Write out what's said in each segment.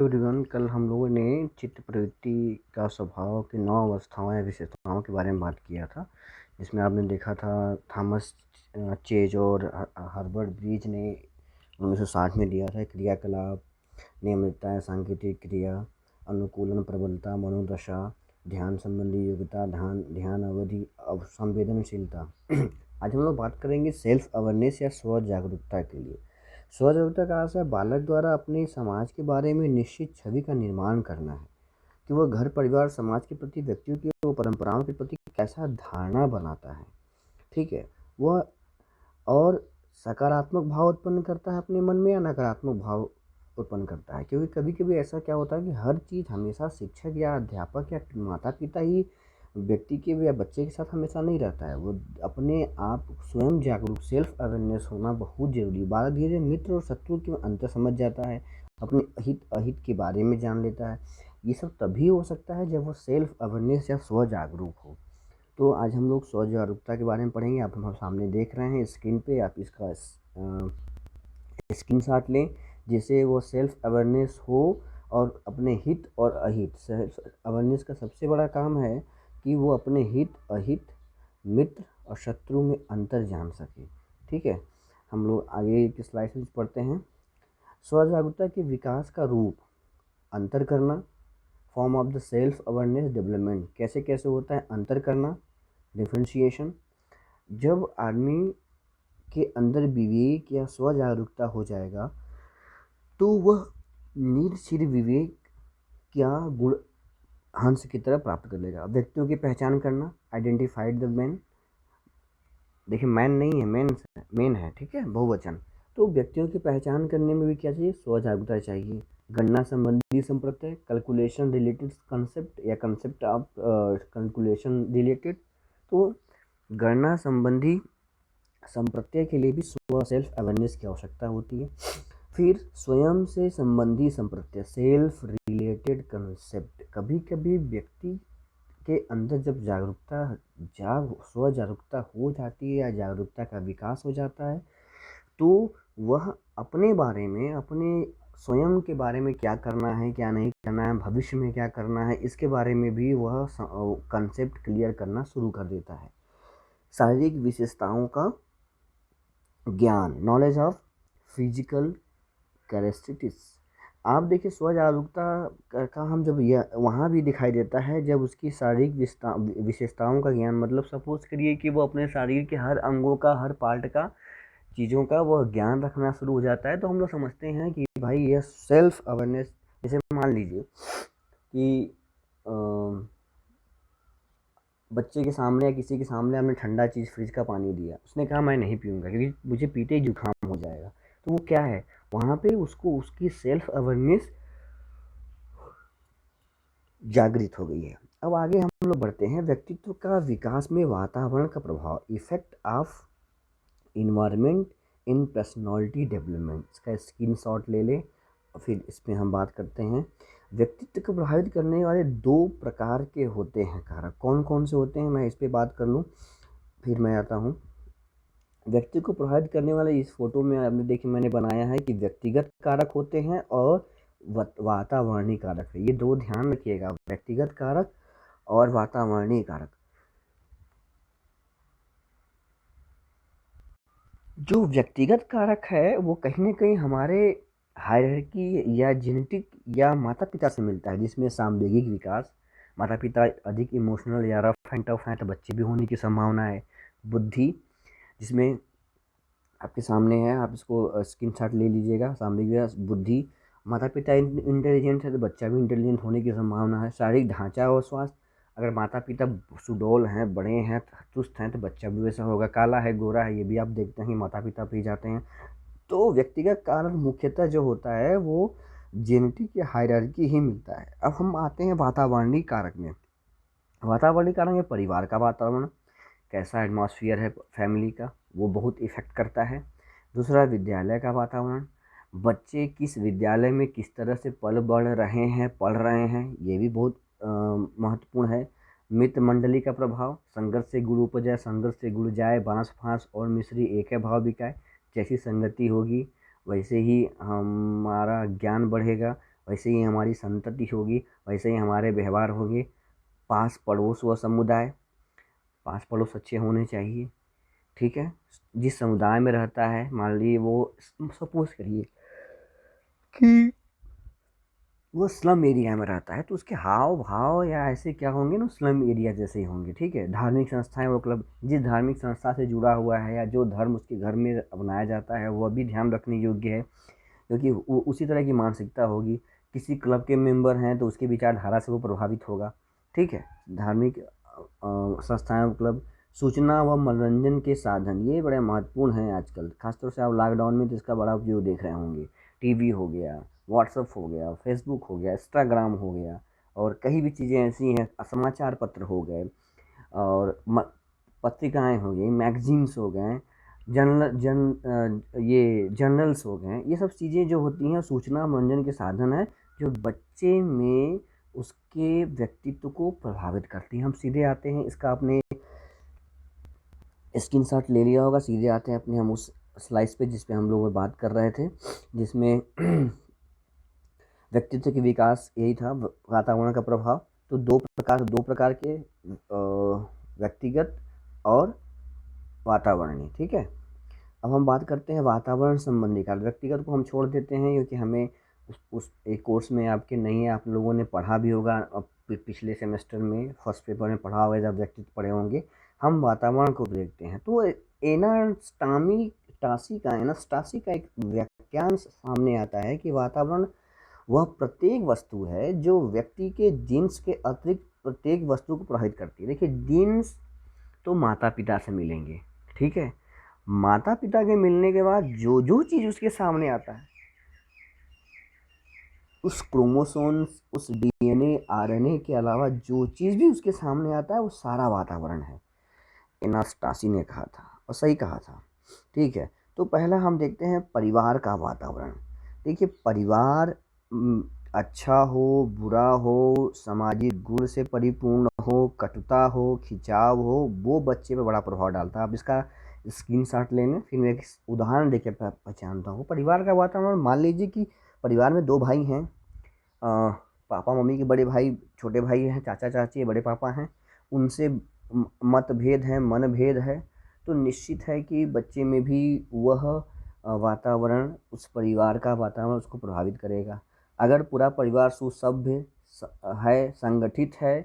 Everyone, कल हम लोगों ने चित्त प्रवृत्ति का स्वभाव की 9 अवस्थाओं या विशेषताओं के बारे में बात किया था। जिसमें आपने देखा था थॉमस चेज और हर्बर्ट ब्रीज ने 1960 में दिया था क्रियाकलाप, नियमितता या सांकेतिक क्रिया, अनुकूलन, प्रबलता, मनोदशा, ध्यान संबंधी योग्यता, ध्यान अवधि, संवेदनशीलता। आज हम लोग बात करेंगे सेल्फ अवेयरनेस या स्व जागरूकता के लिए। स्व जागरूकता का अर्थ है बालक द्वारा अपने समाज के बारे में निश्चित छवि का निर्माण करना है कि वह घर, परिवार, समाज के प्रति, व्यक्तियों की वो परंपराओं के प्रति कैसा धारणा बनाता है। ठीक है, वह और सकारात्मक भाव उत्पन्न करता है अपने मन में या नकारात्मक भाव उत्पन्न करता है। क्योंकि कभी कभी ऐसा क्या होता है कि हर चीज़ हमेशा शिक्षक या अध्यापक या माता पिता ही व्यक्ति के या बच्चे के साथ हमेशा नहीं रहता है। वो अपने आप स्वयं जागरूक, सेल्फ अवेयरनेस होना बहुत ज़रूरी है। बालक धीरे धीरे मित्र और शत्रु के अंतर समझ जाता है, अपने हित अहित के बारे में जान लेता है। ये सब तभी हो सकता है जब वो सेल्फ अवेयरनेस या स्व जागरूक हो। तो आज हम लोग स्व जागरूकता के बारे में पढ़ेंगे। आप हम सामने देख रहे हैं स्क्रीन पे, आप इसका स्क्रीनशॉट लें जिससे वो सेल्फ अवेयरनेस हो और अपने हित और अहित। सेल्फ अवेयरनेस का सबसे बड़ा काम है कि वो अपने हित अहित, मित्र और शत्रु में अंतर जान सके। ठीक है, हम लोग आगे की स्लाइड में पढ़ते हैं। स्व जागरूकता के विकास का रूप, अंतर करना, form of the self awareness development, कैसे कैसे होता है अंतर करना, डिफ्रेंशिएशन। जब आदमी के अंदर विवेक या स्व जागरूकता हो जाएगा तो वह निरक्षीर विवेक क्या गुण हंस की तरह प्राप्त कर लेगा। व्यक्तियों की पहचान करना, आइडेंटिफाइड द मैन। देखिए, मैन नहीं है, मेन है, ठीक है, बहुवचन। तो व्यक्तियों की पहचान करने में भी क्या चाहिए, स्व जागरूकता चाहिए। गणना संबंधी संप्रत्यय, कैलकुलेशन रिलेटेड कंसेप्ट या कंसेप्ट ऑफ कैलकुलेशन रिलेटेड। तो गणना संबंधी संप्रत्यय के लिए भी स्व सेल्फ अवेयरनेस की आवश्यकता होती है। फिर स्वयं से संबंधी संप्रत्यय, सेल्फ रिलेटेड कंसेप्ट। कभी कभी व्यक्ति के अंदर जब स्व जागरूकता हो जाती है या जागरूकता का विकास हो जाता है तो वह अपने बारे में, अपने स्वयं के बारे में क्या करना है, क्या नहीं करना है, भविष्य में क्या करना है, इसके बारे में भी वह कंसेप्ट क्लियर करना शुरू कर देता है। शारीरिक विशेषताओं का ज्ञान, नॉलेज ऑफ फिजिकल कैरेक्टरिस्टिक्स। आप देखिए, स्व जागरूकता का हम जब यह वहाँ भी दिखाई देता है जब उसकी शारीरिक विशेषताओं का ज्ञान, मतलब सपोज करिए कि वो अपने शरीर के हर अंगों का, हर पार्ट का, चीज़ों का वह ज्ञान रखना शुरू हो जाता है। तो हम लोग समझते हैं कि भाई ये सेल्फ अवेयरनेस। जैसे मान लीजिए कि बच्चे के सामने या किसी के सामने हमने ठंडा चीज़, फ्रिज का पानी दिया, उसने कहा मैं नहीं पीऊँगा क्योंकि मुझे पीते ही जुकाम हो जाएगा। तो वो क्या है, वहाँ पे उसको उसकी सेल्फ अवेयरनेस जागृत हो गई है। अब आगे हम लोग बढ़ते हैं, व्यक्तित्व का विकास में वातावरण का प्रभाव, effect of environment in personality development. इसका स्क्रीनशॉट ले लें और फिर इस पर हम बात करते हैं। व्यक्तित्व को प्रभावित करने वाले 2 प्रकार के होते हैं कारक। कौन कौन से होते हैं, मैं इस पर बात कर लूँ फिर मैं आता हूँ। व्यक्ति को प्रभावित करने वाले, इस फोटो में आपने देखिए मैंने बनाया है कि व्यक्तिगत कारक होते हैं और वातावरणीय कारक है। ये 2 ध्यान रखिएगा, व्यक्तिगत कारक और वातावरणीय कारक। जो व्यक्तिगत कारक है वो कहीं ना कहीं हमारे हायरार्की या जेनेटिक या माता पिता से मिलता है, जिसमें सामवेगिक विकास, माता पिता अधिक इमोशनल या रफ एंड टफ हैं तो बच्चे भी होने की संभावना है। बुद्धि, जिसमें आपके सामने है, आप इसको स्क्रीनशॉट ले लीजिएगा। सामवेगिक बुद्धि, माता पिता इंटेलिजेंट है तो बच्चा भी इंटेलिजेंट होने की संभावना है। शारीरिक ढांचा और स्वास्थ्य, अगर माता पिता सुडौल हैं, बड़े हैं, चुस्त हैं तो बच्चा भी वैसा होगा। काला है, गोरा है, ये भी आप देखते हैं माता पिता पे ही जाते हैं। तो व्यक्तिगत कारण मुख्यतः जो होता है वो जेनेटिक या हायरार्की ही मिलता है। अब हम आते हैं वातावरणीय कारक में। वातावरणीय कारक में परिवार का वातावरण, कैसा एटमॉस्फेयर है फैमिली का, वो बहुत इफ़ेक्ट करता है। दूसरा, विद्यालय का वातावरण, बच्चे किस विद्यालय में किस तरह से पढ़ रहे हैं, ये भी बहुत महत्वपूर्ण है। मित्र मंडली का प्रभाव, संघर्ष से गुण उपजाए, संघर्ष से गुण जाए, बांस फांस और मिश्री एक है भाव बिकाए। जैसी संगति होगी वैसे ही हमारा ज्ञान बढ़ेगा, वैसे ही हमारी संतति होगी, वैसे ही हमारे व्यवहार होंगे। पास पड़ोस व समुदाय, पास पड़ोस अच्छे होने चाहिए, ठीक है। जिस समुदाय में रहता है, मान लीजिए वो, सपोज करिए कि वो स्लम एरिया में रहता है, तो उसके हाव भाव या ऐसे क्या होंगे ना, स्लम एरिया जैसे ही होंगे, ठीक है। धार्मिक संस्थाएं वो क्लब जिस धार्मिक संस्था से जुड़ा हुआ है या जो धर्म उसके घर में अपनाया जाता है, वह भी ध्यान रखने योग्य है, क्योंकि वो उसी तरह की मानसिकता होगी। किसी क्लब के मेंबर हैं तो उसकी विचारधारा से वो प्रभावित होगा, ठीक है। धार्मिक संस्थाएं व क्लब, सूचना व मनोरंजन के साधन, ये बड़े महत्वपूर्ण हैं आजकल, खासतौर से आप लॉकडाउन में तो इसका बड़ा उपयोग देख रहे होंगे। टीवी हो गया, व्हाट्सअप हो गया, फेसबुक हो गया, इंस्टाग्राम हो गया, और कई भी चीज़ें ऐसी हैं, समाचार पत्र हो गए, और पत्रिकाएं हो गई, मैगजीन्स हो गए, ये जर्नल्स हो गए, ये सब चीज़ें जो होती हैं सूचना मनोरंजन के साधन है, जो बच्चे में उसके व्यक्तित्व को प्रभावित करती हैं। हम सीधे आते हैं, इसका आपने स्क्रीनशॉट ले लिया होगा, सीधे आते हैं अपने हम उस स्लाइड पे जिस पे हम लोग बात कर रहे थे, जिसमें व्यक्तित्व के विकास यही था, वातावरण का प्रभाव। तो दो प्रकार के व्यक्तिगत और वातावरणीय, ठीक है। अब हम बात करते हैं वातावरण संबंधी कार्य। व्यक्तिगत को हम छोड़ देते हैं, क्योंकि हमें उस एक कोर्स में आपके नहीं है, आप लोगों ने पढ़ा भी होगा, अब पिछले सेमेस्टर में फर्स्ट पेपर में पढ़ा होगा, जब व्यक्तित्व पढ़े होंगे। हम वातावरण को देखते हैं, तो एनास्टासी का एक व्याख्यान सामने आता है कि वातावरण वह प्रत्येक वस्तु है जो व्यक्ति के जीन्स के अतिरिक्त प्रत्येक वस्तु को प्रभावित करती है। देखिए, जीन्स तो माता पिता से मिलेंगे, ठीक है। माता पिता के मिलने के बाद जो जो चीज़ उसके सामने आता है, उस क्रोमोसोम्स, उस डीएनए आरएनए के अलावा जो चीज़ भी उसके सामने आता है, वो सारा वातावरण है। एनास्टासी ने कहा था, और सही कहा था, ठीक है। तो पहला हम देखते हैं परिवार का वातावरण। देखिए, परिवार अच्छा हो, बुरा हो, सामाजिक गुण से परिपूर्ण हो, कटुता हो, खिंचाव हो, वो बच्चे पे बड़ा प्रभाव डालता है। आप इसका स्क्रीनशॉट लेंगे, फिर मैं एक उदाहरण देके पहचानता हूँ। परिवार का वातावरण, मान लीजिए कि परिवार में दो भाई हैं, पापा मम्मी के बड़े भाई, छोटे भाई हैं, चाचा चाची बड़े पापा हैं, उनसे मतभेद है, मनभेद है, तो निश्चित है कि बच्चे में भी वह वातावरण, उस परिवार का वातावरण उसको प्रभावित करेगा। अगर पूरा परिवार सुसभ्य है, संगठित है,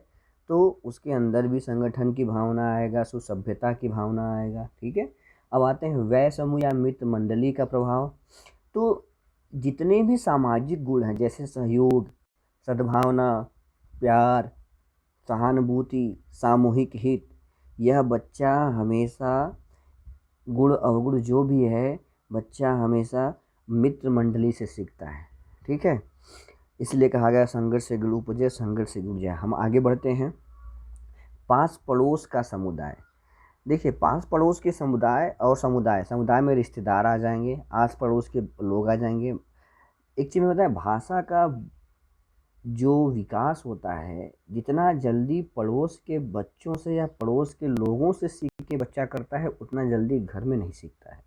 तो उसके अंदर भी संगठन की भावना आएगा, सुसभ्यता की भावना आएगा, ठीक है। अब आते हैं वय समूह या मित्र मंडली का प्रभाव। तो जितने भी सामाजिक गुण हैं, जैसे सहयोग, सद्भावना, प्यार, सहानुभूति, सामूहिक हित, यह बच्चा हमेशा, गुण अवगुण जो भी है, बच्चा हमेशा मित्र मंडली से सीखता है, ठीक है। इसलिए कहा गया संघर्ष से गुण उपजे, संघर्ष से जुड़ जाए। हम आगे बढ़ते हैं। पास पड़ोस का समुदाय। देखिए, पास पड़ोस के समुदाय और समुदाय में रिश्तेदार आ जाएंगे, आस पड़ोस के लोग आ जाएंगे। एक चीज़ में बताएं, भाषा का जो विकास होता है, जितना जल्दी पड़ोस के बच्चों से या पड़ोस के लोगों से सीख के बच्चा करता है, उतना जल्दी घर में नहीं सीखता है।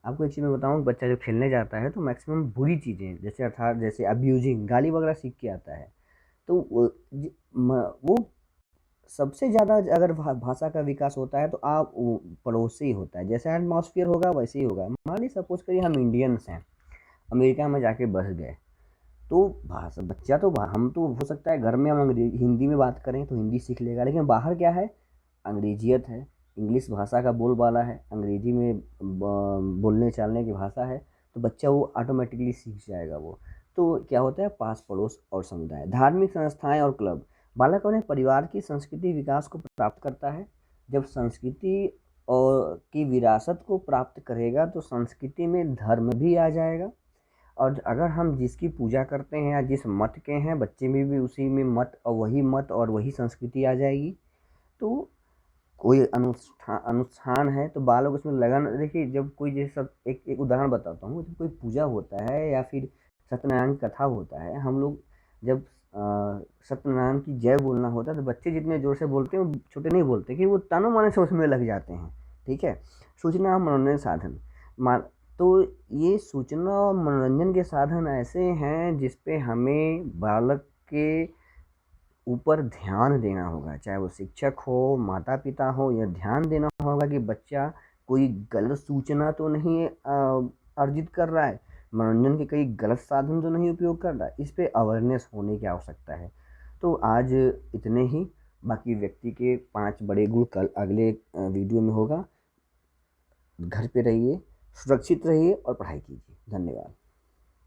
आपको एक चीज़ मैं बताऊँ, बच्चा जो खेलने जाता है तो मैक्सिमम बुरी चीज़ें, जैसे अर्थात जैसे अब्यूजिंग, गाली वगैरह सीख के आता है। तो वो सबसे ज़्यादा अगर भाषा का विकास होता है तो आप पड़ोस से ही होता है। जैसे एटमॉस्फेयर होगा वैसे ही होगा। मान लीजिए सपोज करिए हम इंडियंस हैं, अमेरिका में जाके बस गए, तो भाषा बच्चा तो हम तो हो सकता है घर में हम हिंदी में बात करें तो हिंदी सीख लेगा, लेकिन बाहर क्या है, अंग्रेजियत है, इंग्लिश भाषा का बोलबाला है, अंग्रेजी में बोलने चालने की भाषा है, तो बच्चा वो ऑटोमेटिकली सीख जाएगा वो। तो क्या होता है, पास पड़ोस और समुदाय। धार्मिक संस्थाएं और क्लब, बालक अपने परिवार की संस्कृति विकास को प्राप्त करता है। जब संस्कृति और की विरासत को प्राप्त करेगा तो संस्कृति में धर्म भी आ जाएगा, और अगर हम जिसकी पूजा करते हैं या जिस मत के हैं, बच्चे में भी उसी में मत और वही संस्कृति आ जाएगी। तो कोई अनुष्ठान है तो बालक उसमें लगन। देखिए, जब कोई, जैसे सब एक उदाहरण बताता हूँ, जब कोई पूजा होता है या फिर सत्यनारायण की कथा होता है, हम लोग जब सत्यनारायण की जय बोलना होता है तो बच्चे जितने ज़ोर से बोलते हैं वो छोटे नहीं बोलते, कि वो तनो मन से उसमें लग जाते हैं, ठीक है। सूचना मनोरंजन साधन, तो ये सूचना और मनोरंजन के साधन ऐसे हैं जिस पे हमें बालक के ऊपर ध्यान देना होगा, चाहे वो शिक्षक हो, माता-पिता हो, या ध्यान देना होगा कि बच्चा कोई गलत सूचना तो नहीं अर्जित कर रहा है, मनोरंजन के कई गलत साधन तो नहीं उपयोग कर रहा है। इस पे अवेयरनेस होने की आवश्यकता है। तो आज इतने ही, बाकी व्यक्ति के 5 बड़े गुण कल अगले वीडियो में होगा। घर पे रहिए, सुरक्षित रहिए और पढ़ाई कीजिए। धन्यवाद।